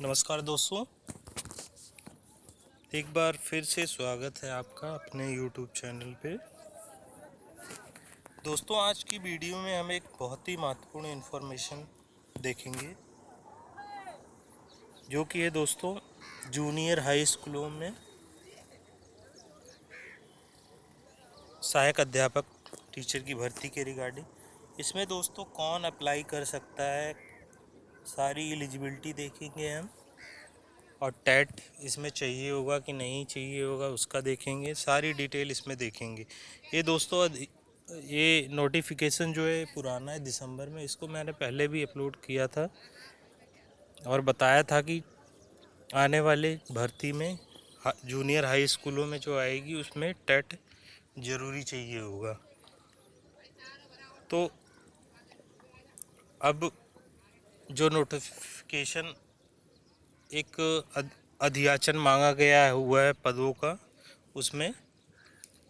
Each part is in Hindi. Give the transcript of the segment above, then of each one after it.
नमस्कार दोस्तों, एक बार फिर से स्वागत है आपका अपने YouTube चैनल पे। दोस्तों, आज की वीडियो में हम एक बहुत ही महत्वपूर्ण इन्फॉर्मेशन देखेंगे, जो कि है दोस्तों जूनियर हाई स्कूलों में सहायक अध्यापक टीचर की भर्ती के रिगार्डिंग। इसमें दोस्तों कौन अप्लाई कर सकता है, सारी एलिजिबिलिटी देखेंगे हम, और टेट इसमें चाहिए होगा कि नहीं चाहिए होगा उसका देखेंगे। सारी डिटेल इसमें देखेंगे। ये दोस्तों ये नोटिफिकेशन जो है पुराना है, दिसंबर में इसको मैंने पहले भी अपलोड किया था और बताया था कि आने वाले भर्ती में जूनियर हाई स्कूलों में जो आएगी उसमें टेट ज़रूरी चाहिए होगा। तो अब जो नोटिफिकेशन एक अध्याचन मांगा गया हुआ है पदों का, उसमें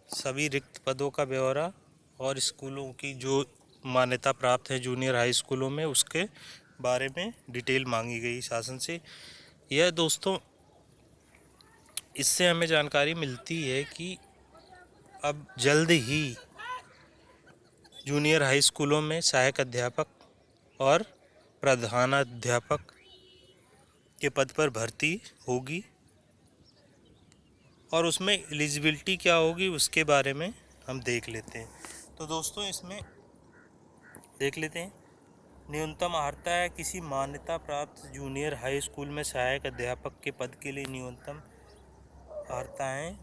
सभी रिक्त पदों का ब्यौरा और स्कूलों की जो मान्यता प्राप्त है जूनियर हाई स्कूलों में, उसके बारे में डिटेल मांगी गई शासन से। यह दोस्तों इससे हमें जानकारी मिलती है कि अब जल्द ही जूनियर हाई स्कूलों में सहायक अध्यापक और प्रधानाध्यापक के पद पर भर्ती होगी, और उसमें एलिजिबिलिटी क्या होगी उसके बारे में हम देख लेते हैं। तो दोस्तों इसमें देख लेते हैं। न्यूनतम अर्हता है किसी मान्यता प्राप्त जूनियर हाई स्कूल में सहायक अध्यापक के पद के लिए न्यूनतम अर्हताएँ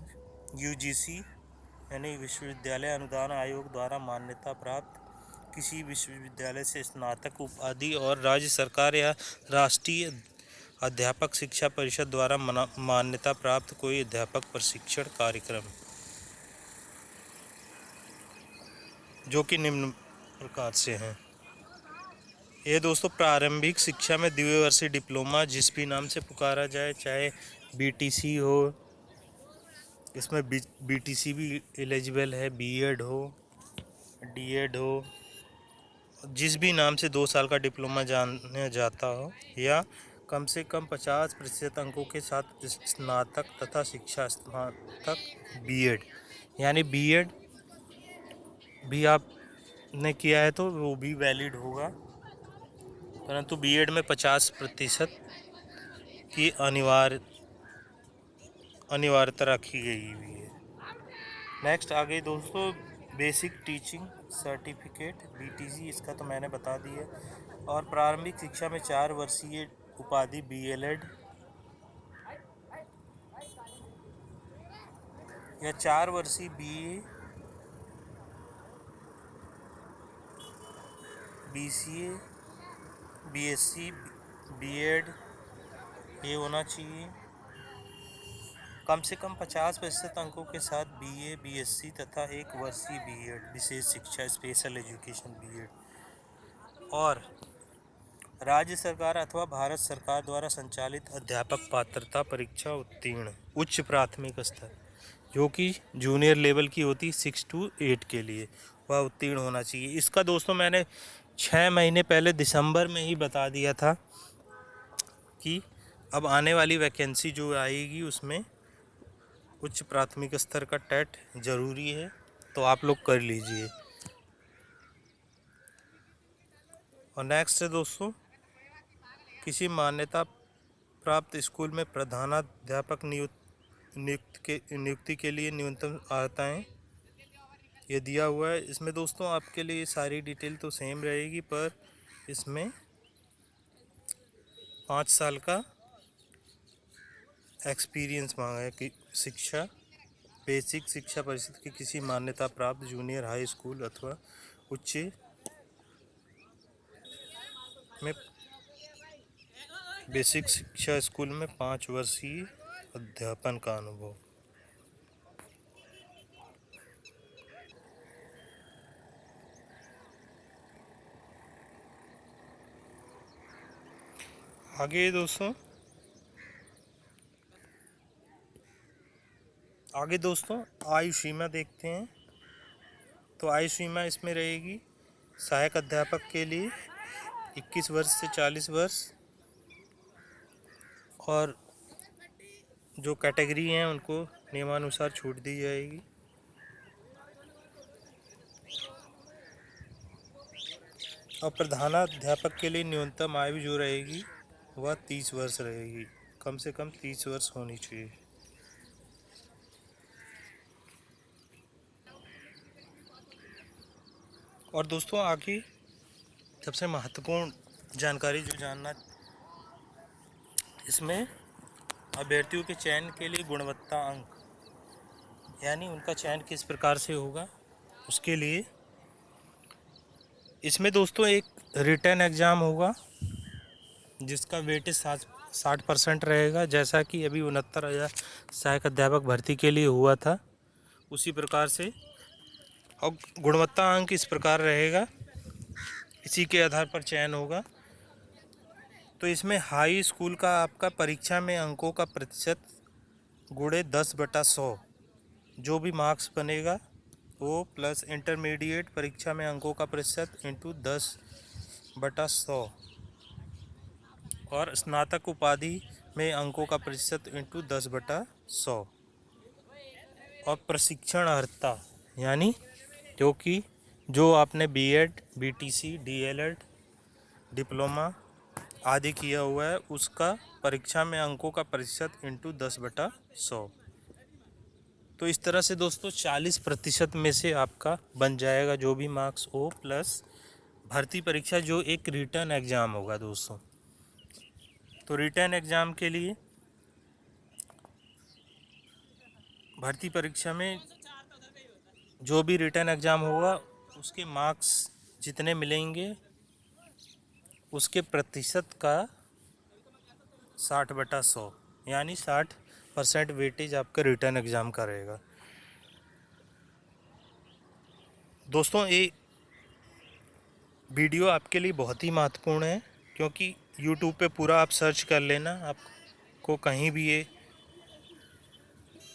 यूजीसी यानी विश्वविद्यालय अनुदान आयोग द्वारा मान्यता प्राप्त किसी विश्वविद्यालय से स्नातक उपाधि और राज्य सरकार या राष्ट्रीय अध्यापक शिक्षा परिषद द्वारा मान्यता प्राप्त कोई अध्यापक प्रशिक्षण कार्यक्रम, जो कि निम्न प्रकार से हैं। ये दोस्तों प्रारंभिक शिक्षा में द्विवर्षीय डिप्लोमा जिस भी नाम से पुकारा जाए, चाहे बीटीसी हो, इसमें बीटीसी भी एलिजिबल है, बीएड हो, डीएड हो, जिस भी नाम से 2 साल का डिप्लोमा जाना जाता हो, या कम से कम 50% अंकों के साथ स्नातक तथा शिक्षा स्नातक बीएड, यानी बीएड भी आपने किया है तो वो भी वैलिड होगा, परंतु बीएड में 50% की अनिवार्यता रखी गई हुई है। नेक्स्ट आगे दोस्तों बेसिक टीचिंग सर्टिफिकेट बीटीसी, इसका तो मैंने बता दिया। और प्रारंभिक शिक्षा में 4 वर्षीय उपाधि बीएलएड या 4 वर्षीय बीए, बीसीए, बीएससी, बीएड ये होना चाहिए। कम से कम 50% अंकों के साथ बीए, बीएससी तथा 1 वर्षीय बीएड विशेष शिक्षा स्पेशल एजुकेशन बीएड, और राज्य सरकार अथवा भारत सरकार द्वारा संचालित अध्यापक पात्रता परीक्षा उत्तीर्ण उच्च प्राथमिक स्तर, जो कि जूनियर लेवल की होती 6 to 8 के लिए, वह उत्तीर्ण होना चाहिए। इसका दोस्तों मैंने 6 महीने पहले दिसंबर में ही बता दिया था कि अब आने वाली वैकेंसी जो आएगी उसमें उच्च प्राथमिक स्तर का टेट ज़रूरी है, तो आप लोग कर लीजिए। और नेक्स्ट है दोस्तों, किसी मान्यता प्राप्त स्कूल में प्रधानाध्यापक नियुक्ति के लिए न्यूनतम अर्हताएँ ये दिया हुआ है। इसमें दोस्तों आपके लिए सारी डिटेल तो सेम रहेगी, पर इसमें 5 साल का एक्सपीरियंस मांगा है कि शिक्षा बेसिक शिक्षा परिषद की किसी मान्यता प्राप्त जूनियर हाई स्कूल अथवा उच्च में बेसिक शिक्षा स्कूल में 5 वर्षीय अध्यापन का अनुभव। आगे दोस्तों आयु सीमा देखते हैं। तो आयु सीमा इसमें रहेगी सहायक अध्यापक के लिए 21 वर्ष से 40 वर्ष, और जो कैटेगरी हैं उनको नियमानुसार छूट दी जाएगी। और प्रधानाध्यापक के लिए न्यूनतम आयु जो रहेगी वह 30 वर्ष रहेगी, कम से कम 30 वर्ष होनी चाहिए। और दोस्तों आगे सबसे महत्वपूर्ण जानकारी जो जानना, इसमें अभ्यर्थियों के चयन के लिए गुणवत्ता अंक, यानी उनका चयन किस प्रकार से होगा उसके लिए इसमें दोस्तों एक रिटन एग्ज़ाम होगा जिसका वेटेज 60% रहेगा, जैसा कि अभी 69,000 सहायक अध्यापक भर्ती के लिए हुआ था उसी प्रकार से। और गुणवत्ता अंक इस प्रकार रहेगा, इसी के आधार पर चयन होगा। तो इसमें हाई स्कूल का आपका परीक्षा में अंकों का प्रतिशत गुणे 10/100 जो भी मार्क्स बनेगा वो, प्लस इंटरमीडिएट परीक्षा में अंकों का प्रतिशत इंटू 10/100 और स्नातक उपाधि में अंकों का प्रतिशत इंटू 10/100। और प्रशिक्षण अर्हता, यानी क्योंकि जो आपने बीएड, बीटीसी, डीएलएड, डिप्लोमा आदि किया हुआ है उसका परीक्षा में अंकों का प्रतिशत इंटू 10/100। तो इस तरह से दोस्तों 40% में से आपका बन जाएगा जो भी मार्क्स हो, प्लस भर्ती परीक्षा जो एक रिटन एग्ज़ाम होगा दोस्तों। तो रिटन एग्ज़ाम के लिए भर्ती परीक्षा में जो भी रिटन एग्ज़ाम होगा उसके मार्क्स जितने मिलेंगे उसके प्रतिशत का 60/100, यानी 60% वेटेज आपका रिटर्न एग्ज़ाम का रहेगा। दोस्तों ये वीडियो आपके लिए बहुत ही महत्वपूर्ण है, क्योंकि YouTube पे पूरा आप सर्च कर लेना, आपको कहीं भी ये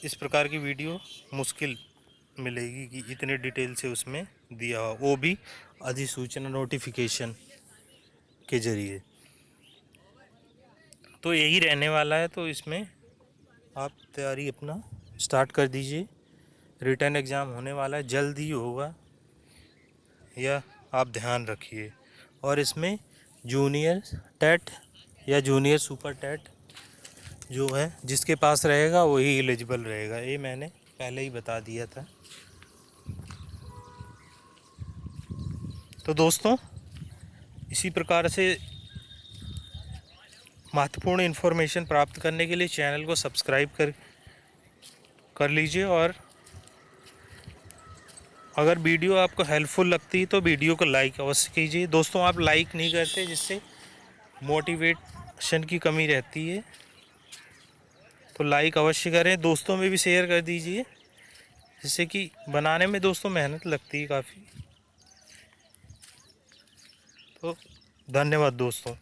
इस प्रकार की वीडियो मुश्किल मिलेगी कि इतने डिटेल से उसमें दिया हो, वो भी अधिसूचना नोटिफिकेशन के ज़रिए। तो यही रहने वाला है, तो इसमें आप तैयारी अपना स्टार्ट कर दीजिए। रिटर्न एग्ज़ाम होने वाला है, जल्द ही होगा, यह आप ध्यान रखिए। और इसमें जूनियर टेट या जूनियर सुपर टेट जो है जिसके पास रहेगा वही एलिजिबल रहेगा, ये मैंने पहले ही बता दिया था। तो दोस्तों इसी प्रकार से महत्वपूर्ण इन्फॉर्मेशन प्राप्त करने के लिए चैनल को सब्सक्राइब कर लीजिए। और अगर वीडियो आपको हेल्पफुल लगती है तो वीडियो को लाइक अवश्य कीजिए। दोस्तों आप लाइक नहीं करते, जिससे मोटिवेशन की कमी रहती है, तो लाइक अवश्य करें। दोस्तों में भी शेयर कर दीजिए, जिससे कि बनाने में दोस्तों मेहनत लगती है काफ़ी। तो धन्यवाद दोस्तों।